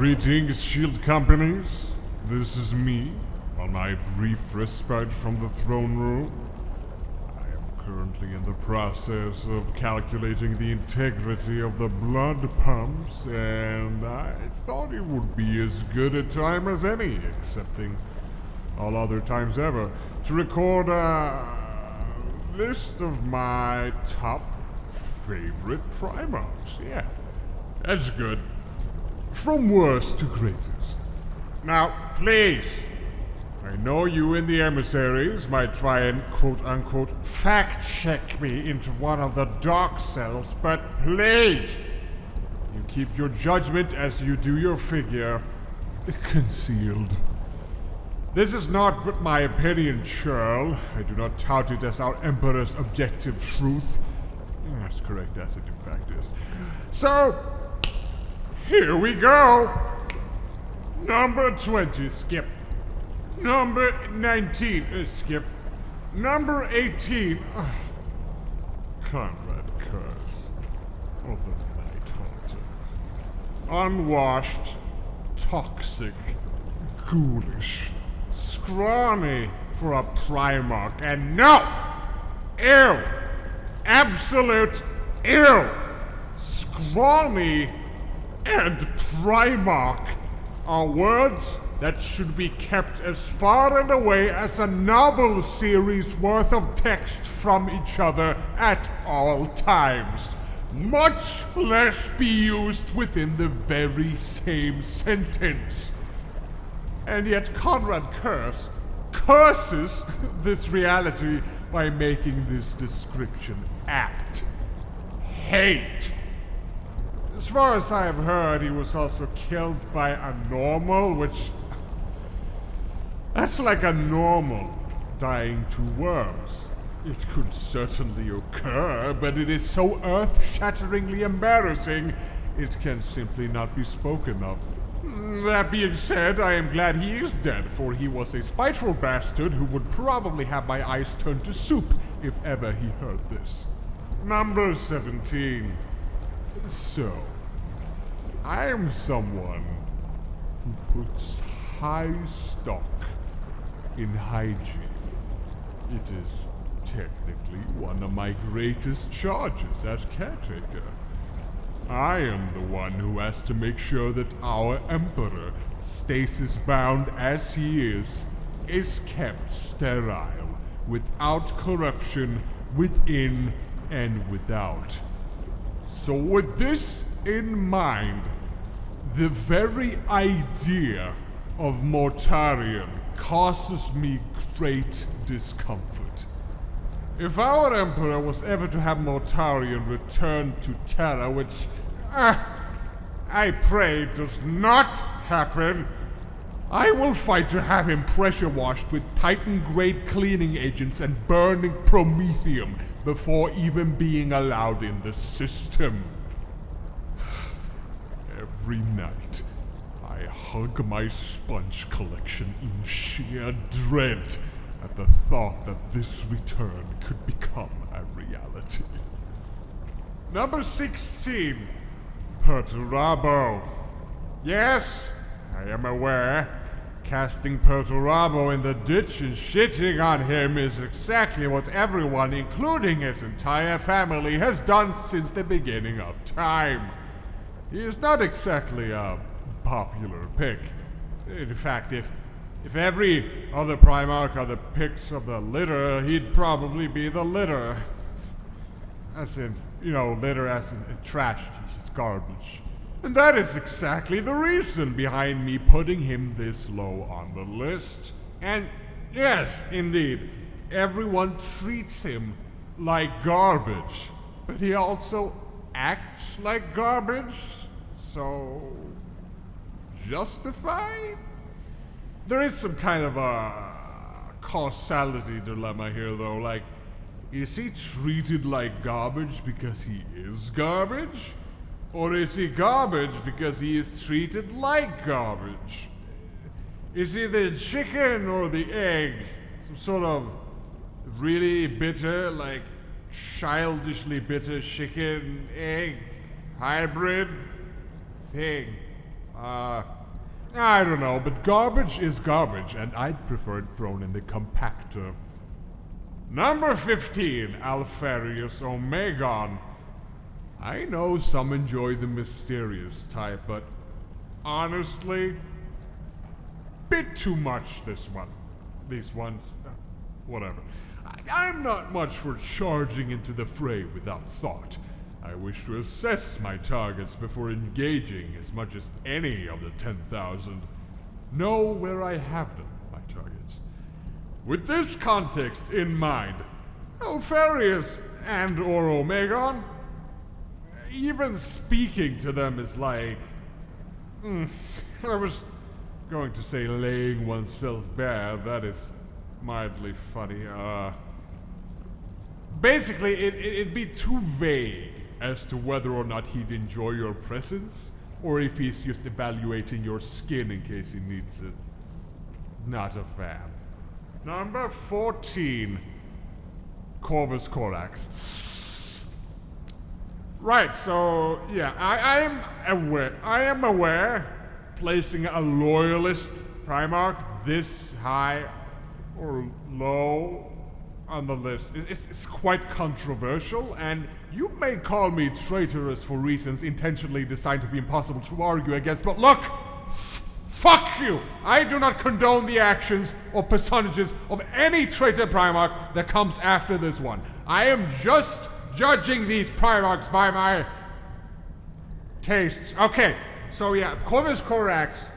Greetings, shield companies. This is me, on my brief respite from the throne room. I am currently in the process of calculating the integrity of the blood pumps, and I thought it would be as good a time as any, excepting all other times ever, to record a list of my top favorite Primarchs. Yeah, that's good. From worst to greatest. Now, please, I know you and the emissaries might try and quote-unquote fact-check me into one of the dark cells, but please, you keep your judgment as you do your figure concealed. This is not but my opinion, churl. I do not tout it as our Emperor's objective truth. As correct as it in fact is. So, here we go! Number 20, skip. Number 19, skip. Number 18, Conrad Curse, or the Night Haunter. Unwashed, toxic, ghoulish, scrawny for a Primarch, and no! Ew! Absolute ew! Scrawny and Primarch are words that should be kept as far and away as a novel series worth of text from each other at all times, much less be used within the very same sentence. And yet Conrad curses this reality by making this description apt. Hate. As far as I have heard, he was also killed by a normal, which... that's like a normal dying to worms. It could certainly occur, but it is so earth-shatteringly embarrassing, it can simply not be spoken of. That being said, I am glad he is dead, for he was a spiteful bastard who would probably have my eyes turned to soup if ever he heard this. Number 17. So, I am someone who puts high stock in hygiene. It is technically one of my greatest charges as caretaker. I am the one who has to make sure that our Emperor, stasis-bound as he is kept sterile, without corruption, within and without. So with this in mind, the very idea of Mortarion causes me great discomfort. If our Emperor was ever to have Mortarion return to Terra, which I pray does not happen, I will fight to have him pressure washed with Titan-grade cleaning agents and burning promethium before even being allowed in the system. Every night, I hug my sponge collection in sheer dread at the thought that this return could become a reality. Number 16, Perturabo. Yes, I am aware. Casting Perturabo in the ditch and shitting on him is exactly what everyone, including his entire family, has done since the beginning of time. He is not exactly a popular pick. In fact, if every other Primarch are the picks of the litter, he'd probably be the litter. As in, litter as in trash, he's garbage. And that is exactly the reason behind me putting him this low on the list. And yes, indeed, everyone treats him like garbage, but he also acts like garbage, so justified? There is some kind of a causality dilemma here, though. Like, is he treated like garbage because he is garbage? Or is he garbage because he is treated like garbage? Is he the chicken or the egg? Some sort of really bitter, like childishly bitter chicken egg hybrid thing. I don't know, but garbage is garbage, and I'd prefer it thrown in the compactor. Number 15, Alfarius Omegon. I know some enjoy the mysterious type, but honestly, bit too much these ones. Whatever. I'm not much for charging into the fray without thought. I wish to assess my targets before engaging as much as any of the 10,000. Know where I have them, my targets. With this context in mind, Alfarius and or Omegon, even speaking to them is like... I was going to say laying oneself bare. That is mildly funny. Basically, it'd be too vague as to whether or not he'd enjoy your presence, or if he's just evaluating your skin in case he needs it. Not a fan. Number 14, Corvus Corax. Right, so yeah, I am aware placing a loyalist Primarch this high or low on the list it's quite controversial, and you may call me traitorous for reasons intentionally designed to be impossible to argue against, but look! Fuck you! I do not condone the actions or personages of any traitor Primarch that comes after this one. I am just judging these Primarchs by my tastes. Okay, so yeah, Corvus Corax.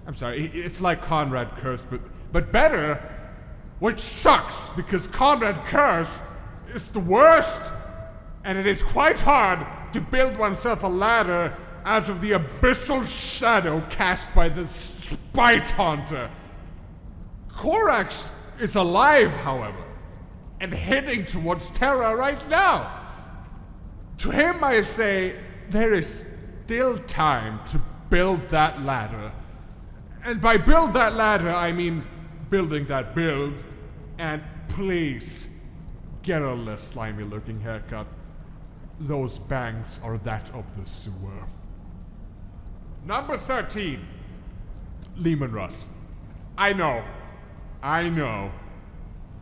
I'm sorry, it's like Conrad Curse, but better, which sucks because Conrad Curse is the worst, and it is quite hard to build oneself a ladder out of the abyssal shadow cast by the Spite Haunter. Corax is alive, however, and heading towards Terra right now. To him I say, there is still time to build that ladder. And by build that ladder, I mean building that build, and please, get a less slimy looking haircut. Those bangs are that of the sewer. Number 13, Lehman Russ. I know.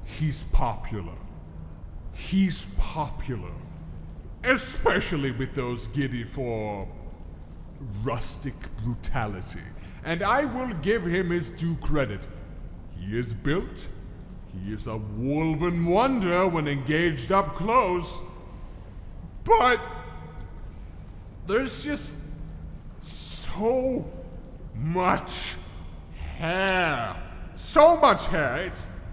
He's popular. Especially with those giddy for rustic brutality. And I will give him his due credit. He is built. He is a woven wonder when engaged up close. But there's just so much hair. So much hair. It's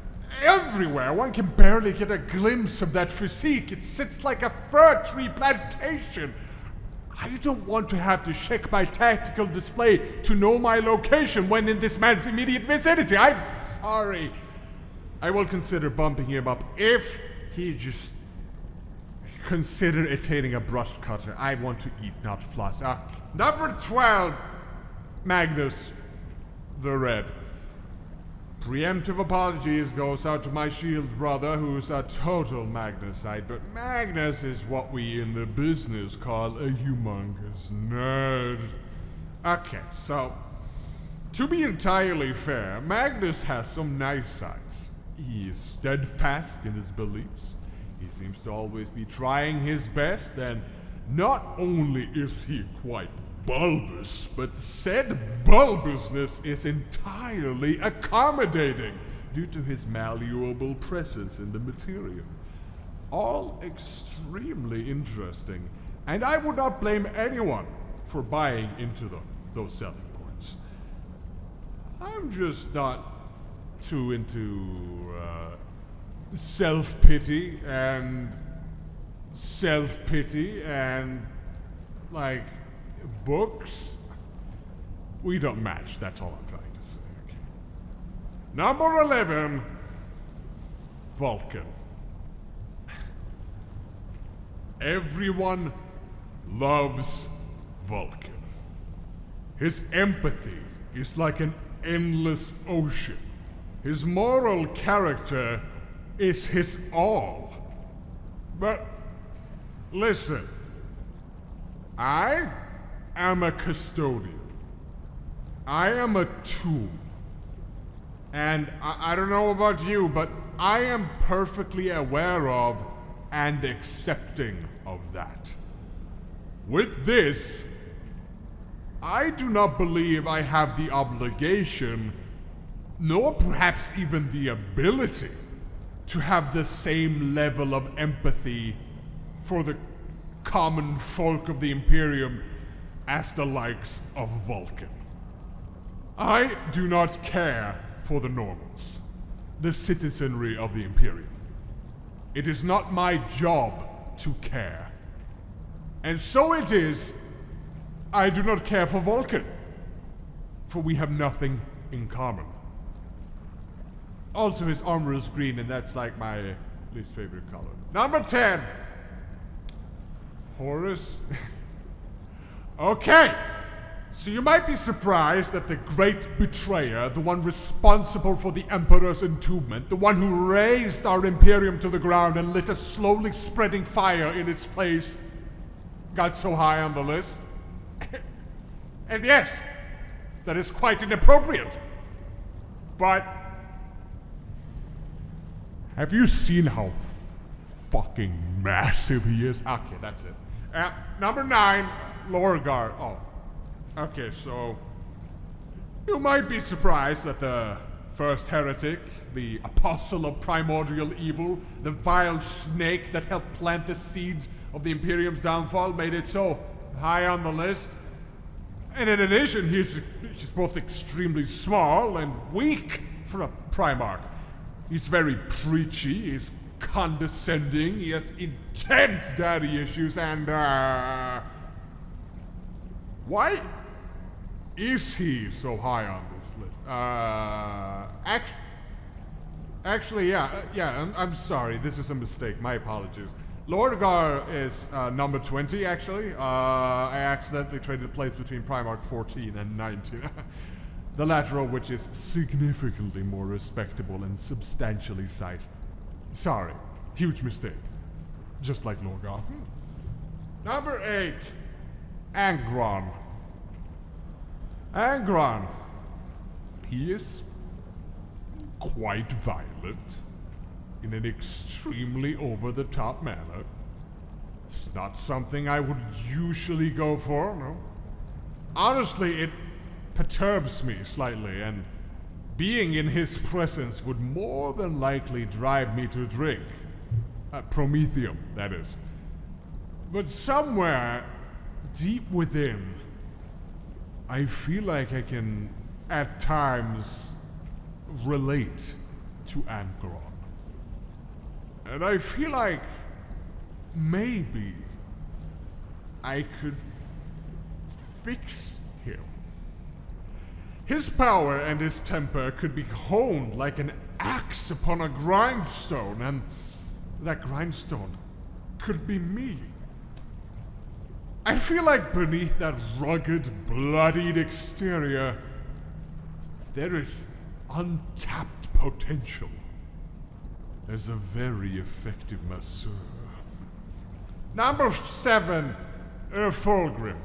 everywhere. One can barely get a glimpse of that physique. It sits like a fir tree plantation. I don't want to have to check my tactical display to know my location when in this man's immediate vicinity. I'm sorry. I will consider bumping him up if he just consider attaining a brush cutter. I want to eat, not floss. Number 12, Magnus the Red. Preemptive apologies goes out to my shield brother, who's a total Magnusite, but Magnus is what we in the business call a humongous nerd. Okay, so, to be entirely fair, Magnus has some nice sides. He is steadfast in his beliefs. He seems to always be trying his best, and not only is he quite bulbous, but said bulbousness is entirely accommodating due to his malleable presence in the material. All extremely interesting, and I would not blame anyone for buying into those selling points. I'm just not too into self-pity and like books. We don't match, that's all I'm trying to say. Okay. Number 11, Vulcan. Everyone loves Vulcan. His empathy is like an endless ocean. His moral character is his all. But listen, I am a custodian. I am a tool. And I don't know about you, but I am perfectly aware of and accepting of that. With this, I do not believe I have the obligation, nor perhaps even the ability, to have the same level of empathy for the common folk of the Imperium as the likes of Vulcan. I do not care for the normals, the citizenry of the Imperium. It is not my job to care. And so it is, I do not care for Vulcan, for we have nothing in common. Also, his armor is green, and that's like my least favorite color. Number 10. Horus. Okay. So you might be surprised that the great betrayer, the one responsible for the Emperor's entombment, the one who razed our Imperium to the ground and lit a slowly spreading fire in its place, got so high on the list. And yes, that is quite inappropriate. But have you seen how fucking massive he is? Okay, that's it. Number 9, Lorgar. Oh. Okay, so you might be surprised that the first heretic, the apostle of primordial evil, the vile snake that helped plant the seeds of the Imperium's downfall, made it so high on the list. And in addition, he's both extremely small and weak for a Primarch. He's very preachy, he's condescending, he has intense daddy issues, and why is he so high on this list? Actually, yeah, I'm sorry, this is a mistake, my apologies. Lorgar is number 20, actually. I accidentally traded the place between Primarch 14 and 19. The latter of which is significantly more respectable and substantially sized. Sorry, huge mistake. Just like Lorgar. Number 8, Angron. Angron. He is quite violent in an extremely over-the-top manner. It's not something I would usually go for, no. Honestly, it perturbs me slightly, and being in his presence would more than likely drive me to drink. Promethium, that is. But somewhere deep within, I feel like I can, at times, relate to Angron. And I feel like maybe I could fix him. His power and his temper could be honed like an axe upon a grindstone, and that grindstone could be me. I feel like beneath that rugged, bloodied exterior, there is untapped potential as a very effective masseur. Number 7, Fulgrim.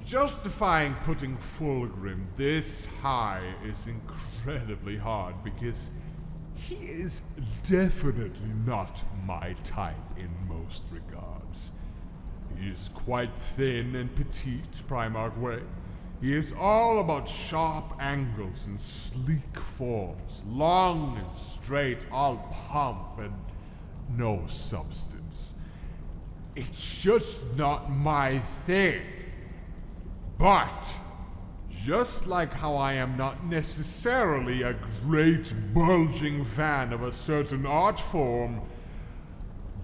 Justifying putting Fulgrim this high is incredibly hard because he is definitely not my type in most regards. He is quite thin and petite, Primarch way. He is all about sharp angles and sleek forms, long and straight, all pomp and no substance. It's just not my thing. But, just like how I am not necessarily a great bulging fan of a certain art form,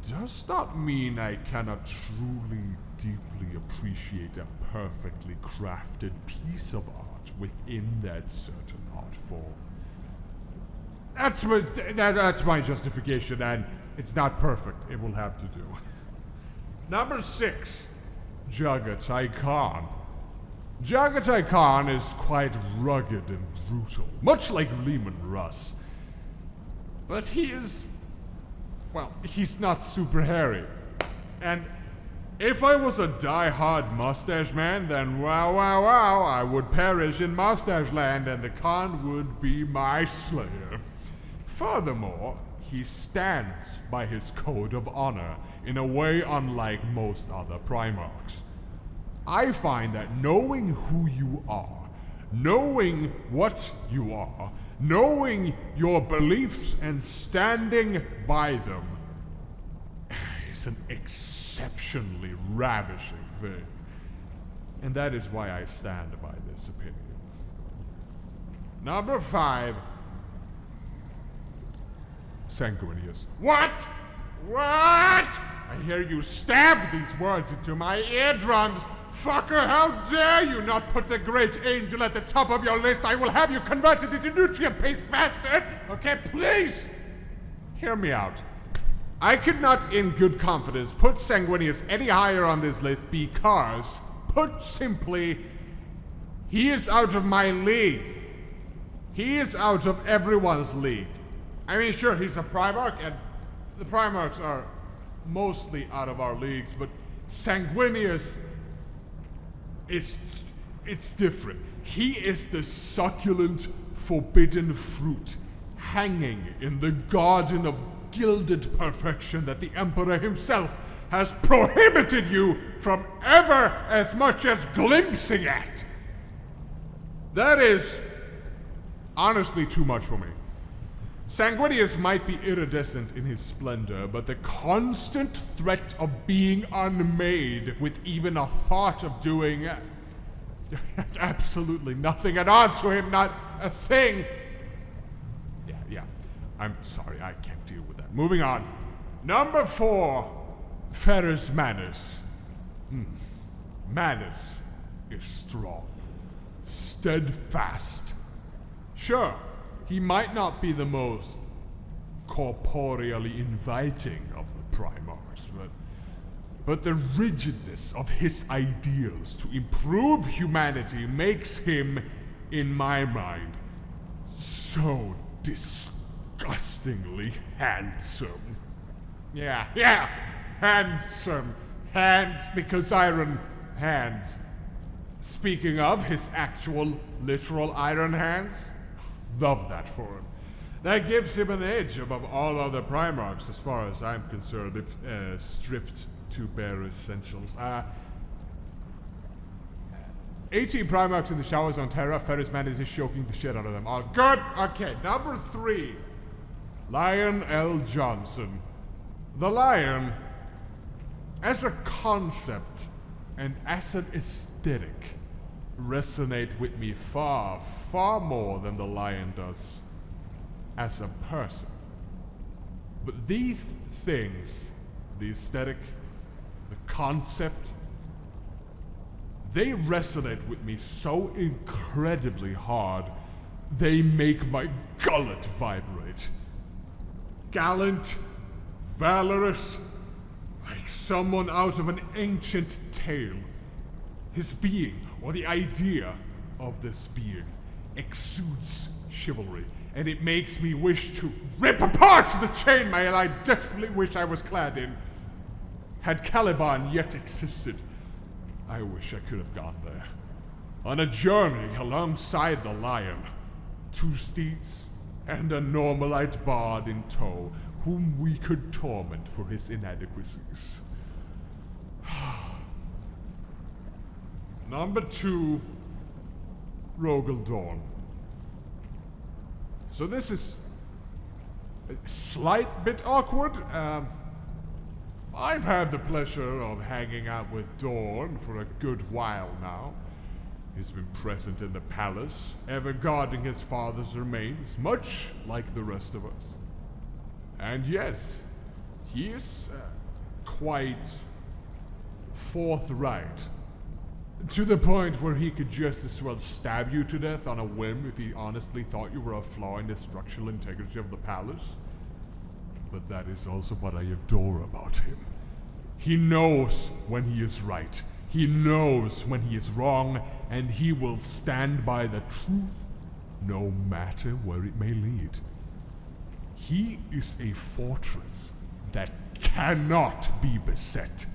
does not mean I cannot truly, deeply appreciate a perfectly crafted piece of art within that certain art form. That's my justification, and it's not perfect. It will have to do. Number 6, Jagatai Khan. Jagatai Khan is quite rugged and brutal, much like Lehman Russ. But he is, well, he's not super hairy. And If I was a die-hard mustache man, then wow, I would perish in mustache land and the Khan would be my slayer. Furthermore, he stands by his code of honor in a way unlike most other Primarchs. I find that knowing who you are, knowing what you are, knowing your beliefs and standing by them is an exceptionally ravishing thing. And that is why I stand by this opinion. Number 5. Sanguinius. What? I hear you stab these words into my eardrums. Fucker, how dare you not put the great angel at the top of your list? I will have you converted into nutrient paste, bastard! Okay, please! Hear me out. I could not in good confidence put Sanguinius any higher on this list because, put simply, he is out of my league. He is out of everyone's league. I mean, sure, he's a Primarch, and the Primarchs are mostly out of our leagues, but Sanguinius it's different. He is the succulent, forbidden fruit hanging in the garden of gilded perfection that the Emperor himself has prohibited you from ever as much as glimpsing at. That is honestly too much for me. Sanguinius might be iridescent in his splendor, but the constant threat of being unmade with even a thought of doing absolutely nothing at all to him, not a thing. Yeah, I'm sorry, I can't deal with that. Moving on. Number 4, Ferrus Manus. Manus is strong, steadfast. Sure, he might not be the most corporeally inviting of the Primarchs, but the rigidness of his ideals to improve humanity makes him, in my mind, so disgustingly handsome. Yeah, handsome. Hands, because iron hands. Speaking of his actual, literal iron hands, love that for him. That gives him an edge above all other Primarchs as far as I'm concerned, if stripped to bare essentials. 18 Primarchs in the showers on Terra. Ferrus Manus is choking the shit out of them. All good? Okay, number 3. Lion L. Johnson. The Lion, as a concept and as an aesthetic, resonate with me far, far more than the Lion does as a person. But these things, the aesthetic, the concept, they resonate with me so incredibly hard, they make my gullet vibrate. Gallant, valorous, like someone out of an ancient tale. His being, or the idea of this being, exudes chivalry, and it makes me wish to rip apart the chainmail I desperately wish I was clad in. Had Caliban yet existed, I wish I could have gone there. On a journey alongside the Lion, 2 steeds and a Normalite bard in tow, whom we could torment for his inadequacies. Number 2, Rogel Dawn. So this is a slight bit awkward. I've had the pleasure of hanging out with Dorn for a good while now. He's been present in the palace, ever guarding his father's remains, much like the rest of us. And yes, he is quite forthright. To the point where he could just as well stab you to death on a whim if he honestly thought you were a flaw in the structural integrity of the palace. But that is also what I adore about him. He knows when he is right, he knows when he is wrong, and he will stand by the truth no matter where it may lead. He is a fortress that cannot be beset.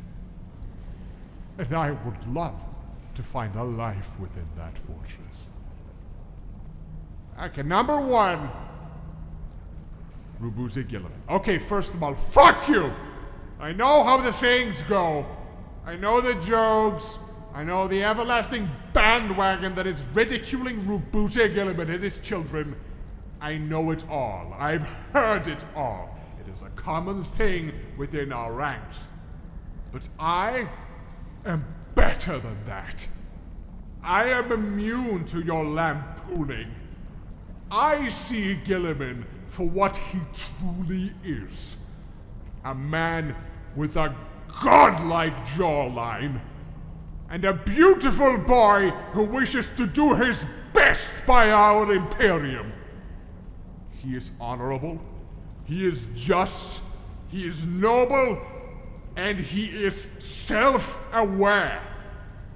and I would love to find a life within that fortress. Okay, number one. Rynningsgatan. Okay, first of all, fuck you! I know how the sayings go. I know the jokes. I know the everlasting bandwagon that is ridiculing Rynningsgatan and his children. I know it all. I've heard it all. It is a common thing within our ranks. But I am better than that. I am immune to your lampooning. I see Gilliman for what he truly is. A man with a godlike jawline and a beautiful boy who wishes to do his best by our Imperium. He is honorable, he is just, he is noble, and he is self-aware,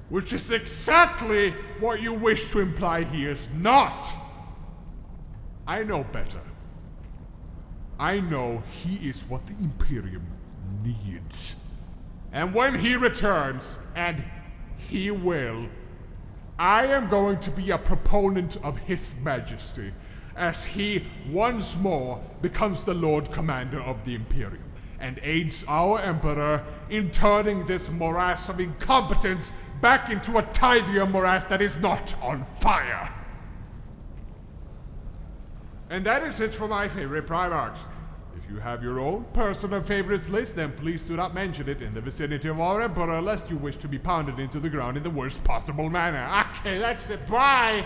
which is exactly what you wish to imply he is not. I know better. I know he is what the Imperium needs. And when he returns, and he will, I am going to be a proponent of His Majesty, as he once more becomes the Lord Commander of the Imperium, and aids our Emperor in turning this morass of incompetence back into a tidier morass that is not on fire. And that is it for my favorite Primarchs. If you have your own personal favorites list, then please do not mention it in the vicinity of our Emperor, lest you wish to be pounded into the ground in the worst possible manner. Okay, that's it. Bye!